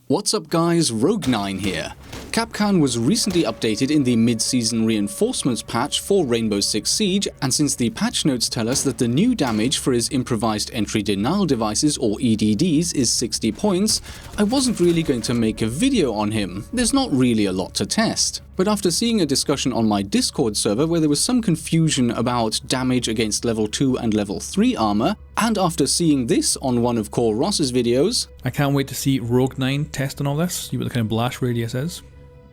What's up guys, Rogue-9 here. Kapkan was recently updated in the mid-season reinforcements patch for Rainbow Six Siege, and since the patch notes tell us that the new damage for his improvised entry denial devices or EDDs is 60 points, I wasn't really going to make a video on him. There's not really a lot to test. But after seeing a discussion on my Discord server where there was some confusion about damage against level 2 and level 3 armor, and after seeing this on one of Core Ross's videos, I can't wait to see Rogue-9 testing all this, see what the kind of blast radius is.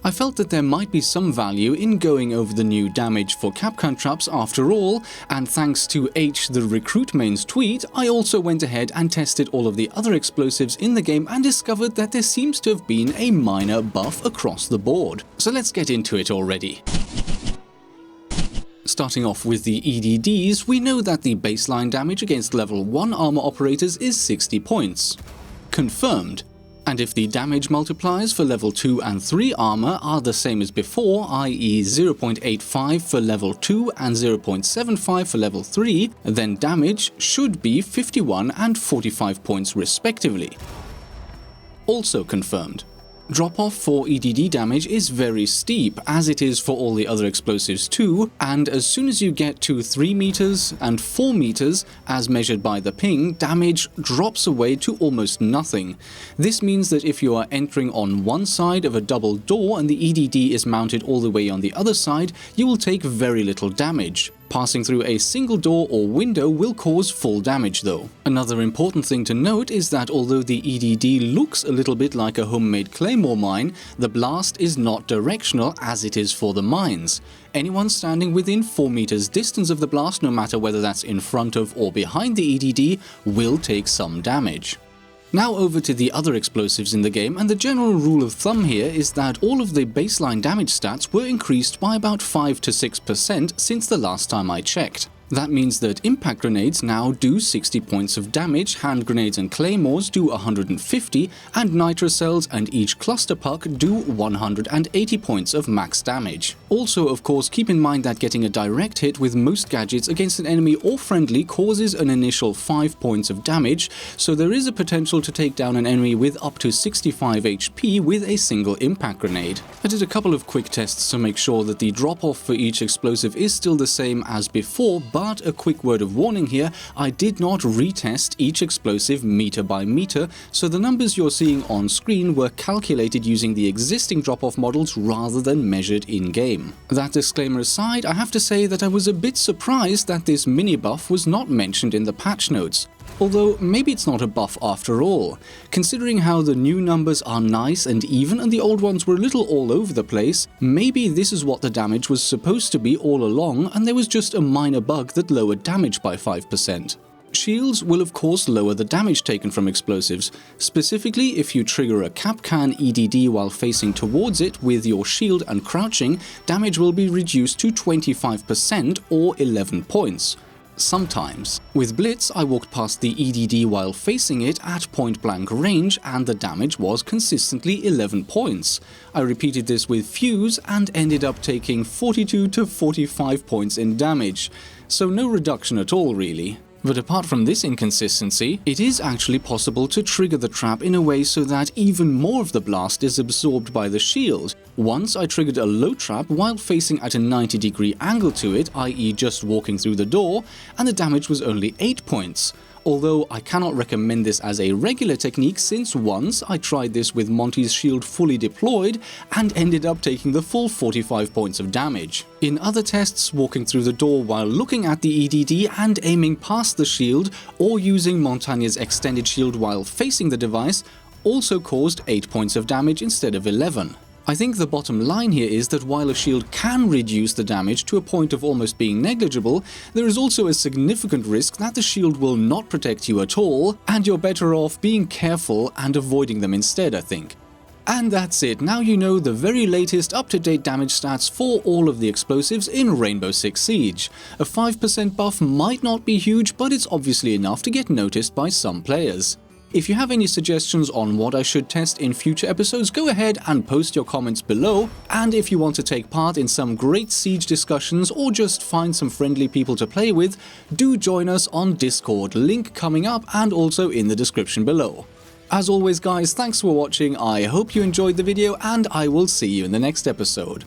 I felt that there might be some value in going over the new damage for Kapkan traps after all, and thanks to H the recruit main's tweet, I also went ahead and tested all of the other explosives in the game and discovered that there seems to have been a minor buff across the board. So let's get into it already. Starting off with the EDDs, we know that the baseline damage against level 1 armor operators is 60 points. Confirmed. And if the damage multipliers for level 2 and 3 armor are the same as before, i.e. 0.85 for level 2 and 0.75 for level 3, then damage should be 51 and 45 points respectively. Also confirmed. Drop-off for EDD damage is very steep, as it is for all the other explosives too, and as soon as you get to 3 meters and 4 meters, as measured by the ping, damage drops away to almost nothing. This means that if you are entering on one side of a double door and the EDD is mounted all the way on the other side, you will take very little damage. Passing through a single door or window will cause full damage though. Another important thing to note is that although the EDD looks a little bit like a homemade claymore mine, the blast is not directional as it is for the mines. Anyone standing within 4 meters distance of the blast, no matter whether that's in front of or behind the EDD, will take some damage. Now over to the other explosives in the game, and the general rule of thumb here is that all of the baseline damage stats were increased by about 5 to 6% since the last time I checked. That means that impact grenades now do 60 points of damage, hand grenades and claymores do 150, and nitrocells and each cluster puck do 180 points of max damage. Also, of course, keep in mind that getting a direct hit with most gadgets against an enemy or friendly causes an initial 5 points of damage, so there is a potential to take down an enemy with up to 65 HP with a single impact grenade. I did a couple of quick tests to make sure that the drop-off for each explosive is still the same as before, but a quick word of warning here, I did not retest each explosive meter by meter, so the numbers you're seeing on screen were calculated using the existing drop-off models rather than measured in-game. That disclaimer aside, I have to say that I was a bit surprised that this mini buff was not mentioned in the patch notes. Although maybe it's not a buff after all. Considering how the new numbers are nice and even and the old ones were a little all over the place, maybe this is what the damage was supposed to be all along and there was just a minor bug that lowered damage by 5%. Shields will of course lower the damage taken from explosives. Specifically, if you trigger a Kapkan EDD while facing towards it with your shield and crouching, damage will be reduced to 25% or 11 points. Sometimes. With Blitz, I walked past the EDD while facing it at point-blank range and the damage was consistently 11 points. I repeated this with Fuse and ended up taking 42 to 45 points in damage, so no reduction at all really. But apart from this inconsistency, it is actually possible to trigger the trap in a way so that even more of the blast is absorbed by the shield. Once I triggered a low trap while facing at a 90-degree angle to it, i.e. just walking through the door, and the damage was only 8 points. Although I cannot recommend this as a regular technique since once I tried this with Monty's shield fully deployed and ended up taking the full 45 points of damage. In other tests, walking through the door while looking at the EDD and aiming past the shield, or using Montaña's extended shield while facing the device, also caused 8 points of damage instead of 11. I think the bottom line here is that while a shield can reduce the damage to a point of almost being negligible, there is also a significant risk that the shield will not protect you at all, and you're better off being careful and avoiding them instead, I think. And that's it, now you know the very latest up-to-date damage stats for all of the explosives in Rainbow Six Siege. A 5% buff might not be huge, but it's obviously enough to get noticed by some players. If you have any suggestions on what I should test in future episodes, go ahead and post your comments below, and if you want to take part in some great Siege discussions or just find some friendly people to play with, do join us on Discord, link coming up and also in the description below. As always guys, thanks for watching, I hope you enjoyed the video, and I will see you in the next episode.